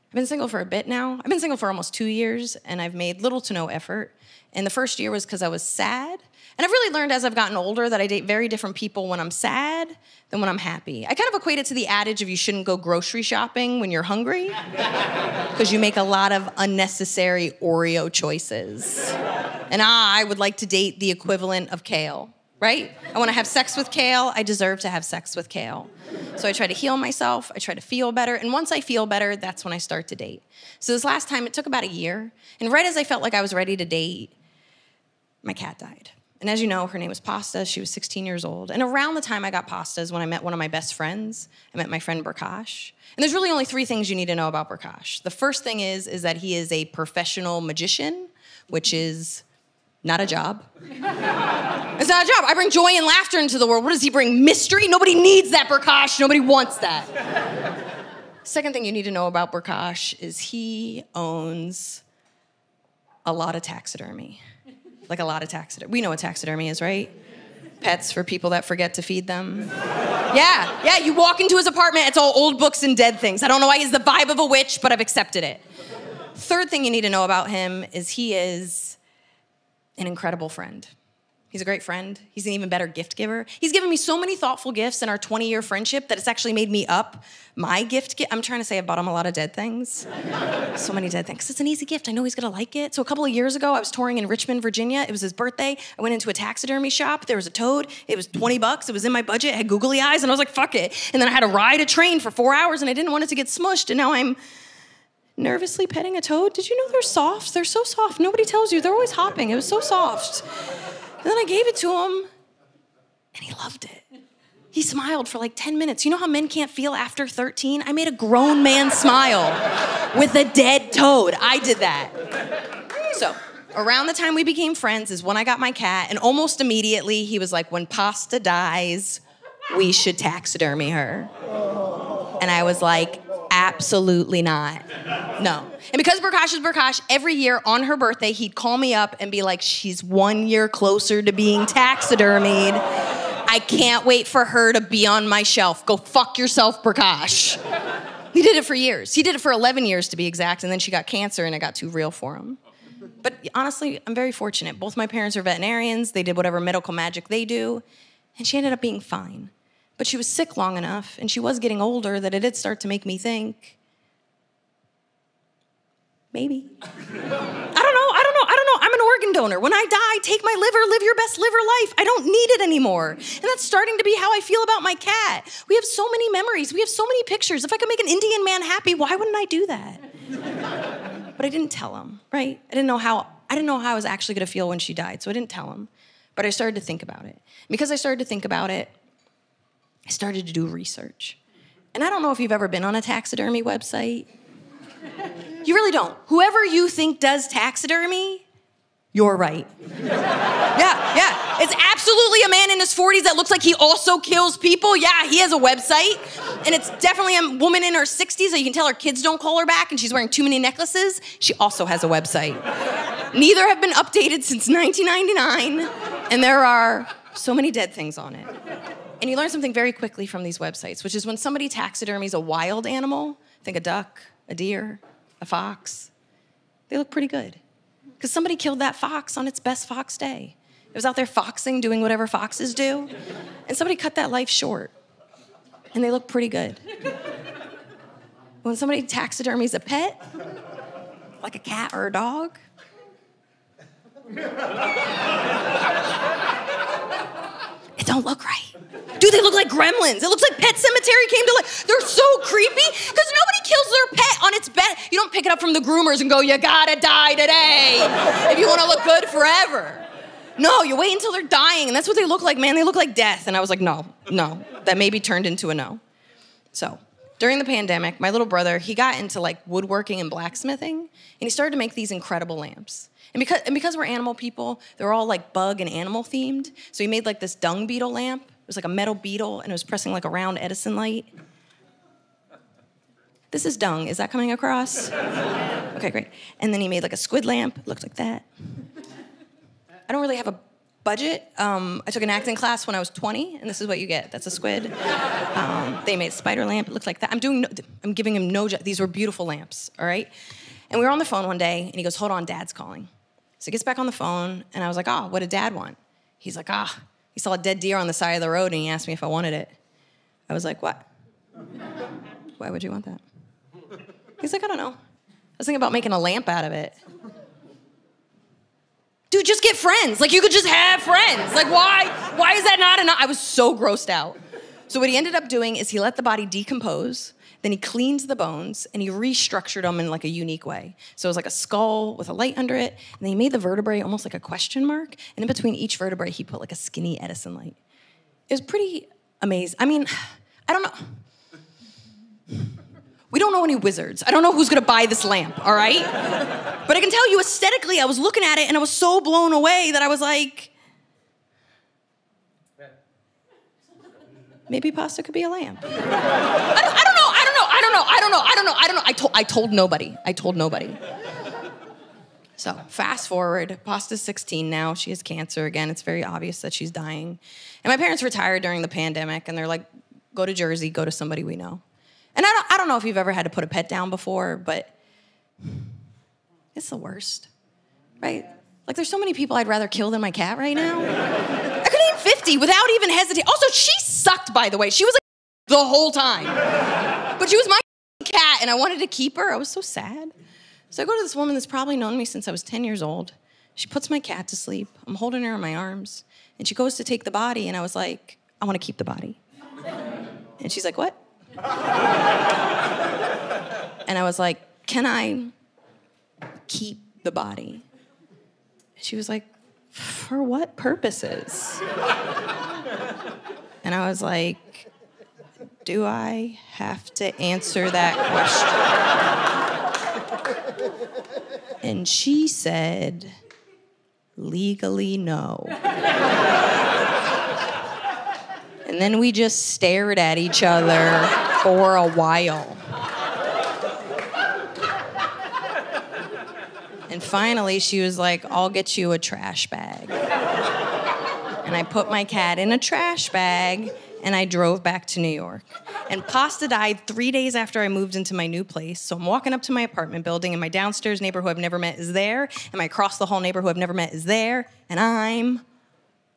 I've been single for a bit now. I've been single for almost 2 years, and I've made little to no effort. And the first year was because I was sad. And I've really learned as I've gotten older that I date very different people when I'm sad than when I'm happy. I kind of equate it to the adage of you shouldn't go grocery shopping when you're hungry because you make a lot of unnecessary Oreo choices. And I would like to date the equivalent of kale, right? I want to have sex with kale. I deserve to have sex with kale. So I try to heal myself. I try to feel better. And once I feel better, that's when I start to date. So this last time, it took about a year. And right as I felt like I was ready to date, my cat died. And as you know, her name was Pasta. She was 16 years old. And around the time I got Pasta is when I met one of my best friends. I met my friend Prakash. And there's really only 3 things you need to know about Prakash. The first thing is that he is a professional magician, which is not a job. It's not a job. I bring joy and laughter into the world. What does he bring? Mystery? Nobody needs that, Prakash. Nobody wants that. Second thing you need to know about Prakash is he owns a lot of taxidermy. Like a lot of taxidermy. We know what taxidermy is, right? Pets for people that forget to feed them. Yeah, you walk into his apartment, it's all old books and dead things. I don't know why he's the vibe of a witch, but I've accepted it. Third thing you need to know about him is he is an incredible friend. He's a great friend. He's an even better gift giver. He's given me so many thoughtful gifts in our 20-year friendship that it's actually made me up my gift. I'm trying to say I bought him a lot of dead things. So many dead things. It's an easy gift. I know he's gonna like it. So a couple of years ago, I was touring in Richmond, Virginia. It was his birthday. I went into a taxidermy shop. There was a toad. It was $20. It was in my budget. It had googly eyes, and I was like, fuck it. And then I had to ride a train for 4 hours, and I didn't want it to get smushed, and now I'm nervously petting a toad. Did you know they're soft? They're so soft. Nobody tells you. They're always hopping. It was so soft. And then I gave it to him, and he loved it. He smiled for like 10 minutes. You know how men can't feel after 13? I made a grown man smile with a dead toad. I did that. So around the time we became friends is when I got my cat, and almost immediately he was like, when Pasta dies, we should taxidermy her. And I was like, absolutely not. No. And because Prakash is Prakash, every year on her birthday, he'd call me up and be like, she's 1 year closer to being taxidermied. I can't wait for her to be on my shelf. Go fuck yourself, Prakash. He did it for years. He did it for 11 years to be exact, and then she got cancer and it got too real for him. But honestly, I'm very fortunate. Both my parents are veterinarians. They did whatever medical magic they do, and she ended up being fine. But she was sick long enough, and she was getting older, that it did start to make me think, maybe. I don't know. I'm an organ donor. When I die, take my liver, live your best liver life. I don't need it anymore. And that's starting to be how I feel about my cat. We have so many memories. We have so many pictures. If I could make an Indian man happy, why wouldn't I do that? But I didn't tell him, right? I didn't know how I was actually going to feel when she died, so I didn't tell him. But I started to think about it. Because I started to think about it, I started to do research. And I don't know if you've ever been on a taxidermy website. You really don't. Whoever you think does taxidermy, you're right. Yeah. It's absolutely a man in his 40s that looks like he also kills people. Yeah, he has a website. And it's definitely a woman in her 60s that you can tell her kids don't call her back and she's wearing too many necklaces. She also has a website. Neither have been updated since 1999. And there are so many dead things on it. And you learn something very quickly from these websites, which is when somebody taxidermies a wild animal, think a duck, a deer, a fox, they look pretty good. Because somebody killed that fox on its best fox day. It was out there foxing, doing whatever foxes do, and somebody cut that life short. And they look pretty good. When somebody taxidermies a pet, like a cat or a dog, it don't look right. Dude, they look like gremlins. It looks like Pet Cemetery came to life. They're so creepy because nobody kills their pet on its bed. You don't pick it up from the groomers and go, you gotta die today if you want to look good forever. No, you wait until they're dying, and that's what they look like, man. They look like death. And I was like, no. That maybe turned into a no. So during the pandemic, my little brother, he got into like woodworking and blacksmithing, and he started to make these incredible lamps. And because we're animal people, they're all like bug and animal themed. So he made like this dung beetle lamp. It was like a metal beetle, and it was pressing like a round Edison light. This is dung. Is that coming across? Okay, great. And then he made like a squid lamp. It looked like that. I don't really have a budget. I took an acting class when I was 20, and this is what you get. That's a squid. They made a spider lamp. It looked like that. I'm giving him no. These were beautiful lamps. All right. And we were on the phone one day, and he goes, "Hold on, Dad's calling." So he gets back on the phone, and I was like, "What did Dad want?" He's like, he saw a dead deer on the side of the road, and he asked me if I wanted it. I was like, "What? Why would you want that?" He's like, "I don't know. I was thinking about making a lamp out of it." Dude, just get friends. Like, you could just have friends. Like, why is that not enough? I was so grossed out. So what he ended up doing is he let the body decompose, then he cleaned the bones, and he restructured them in like a unique way. So it was like a skull with a light under it, and then he made the vertebrae almost like a question mark, and in between each vertebrae, he put like a skinny Edison light. It was pretty amazing. I mean, I don't know. We don't know any wizards. I don't know who's gonna buy this lamp, all right? But I can tell you aesthetically, I was looking at it and I was so blown away that I was like, maybe pasta could be a lamp. I don't know. I told nobody. So fast forward, Pasta's 16 now. She has cancer again. It's very obvious that she's dying. And my parents retired during the pandemic, and they're like, go to Jersey, go to somebody we know. And I don't know if you've ever had to put a pet down before, but it's the worst, right? Like, there's so many people I'd rather kill than my cat right now. I could name 50 without even hesitating. Also, she sucked, by the way. She was like the whole time. But she was my cat, and I wanted to keep her. I was so sad. So I go to this woman that's probably known me since I was 10 years old. She puts my cat to sleep. I'm holding her in my arms. And she goes to take the body, and I was like, I want to keep the body. And she's like, what? And I was like, can I keep the body? And she was like, for what purposes? And I was like, do I have to answer that question? And she said, legally, no. And then we just stared at each other for a while. And finally, she was like, I'll get you a trash bag. And I put my cat in a trash bag, and I drove back to New York. And Pasta died 3 days after I moved into my new place. So I'm walking up to my apartment building, and my downstairs neighbor who I've never met is there, and my across the hall neighbor who I've never met is there, and I'm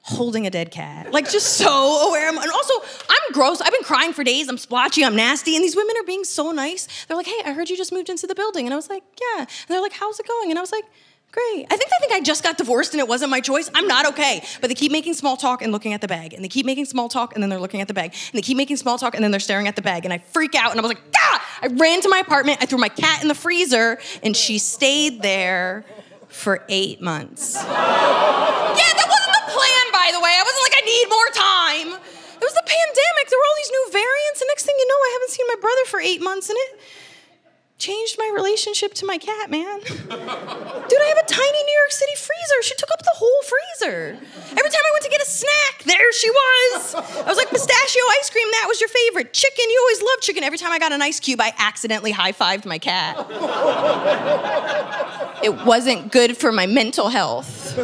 holding a dead cat. Like, just so aware. And also, I'm gross. I've been crying for days. I'm splotchy. I'm nasty. And these women are being so nice. They're like, hey, I heard you just moved into the building. And I was like, yeah. And they're like, how's it going? And I was like, great. I think they think I just got divorced and it wasn't my choice. I'm not okay. But they keep making small talk and looking at the bag. And they keep making small talk and then they're looking at the bag. And they keep making small talk and then they're staring at the bag. And I freak out and I was like, ah! I ran to my apartment. I threw my cat in the freezer and she stayed there for 8 months. Yeah, that wasn't the plan, by the way. I wasn't like, I need more time. It was the pandemic. There were all these new variants. And next thing you know, I haven't seen my brother for 8 months. And it changed my relationship to my cat, man. Dude, I have a tiny New York City freezer. She took up the whole freezer. Every time I went to get a snack, there she was. I was like, pistachio ice cream, that was your favorite. Chicken, you always loved chicken. Every time I got an ice cube, I accidentally high-fived my cat. It wasn't good for my mental health.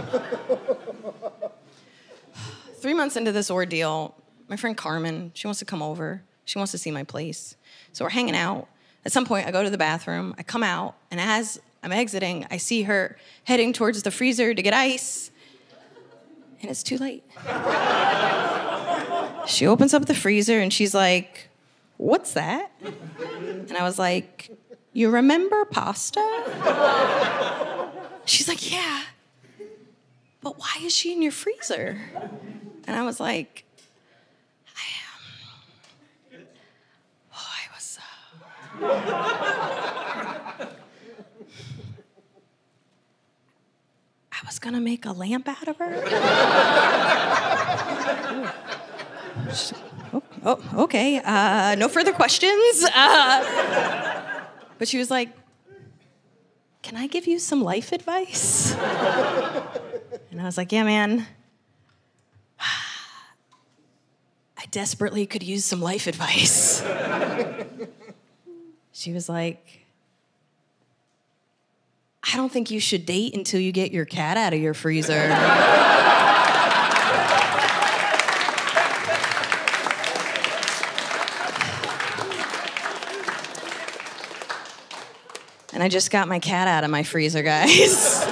3 months into this ordeal, my friend Carmen, she wants to come over. She wants to see my place. So we're hanging out. At some point, I go to the bathroom, I come out, and as I'm exiting, I see her heading towards the freezer to get ice, and it's too late. She opens up the freezer, and she's like, what's that? And I was like, you remember pasta? She's like, yeah, but why is she in your freezer? And I was like, I was gonna make a lamp out of her. Oh, okay. No further questions. But she was like, can I give you some life advice? And I was like, yeah, man. I desperately could use some life advice. She was like, I don't think you should date until you get your cat out of your freezer. And I just got my cat out of my freezer, guys.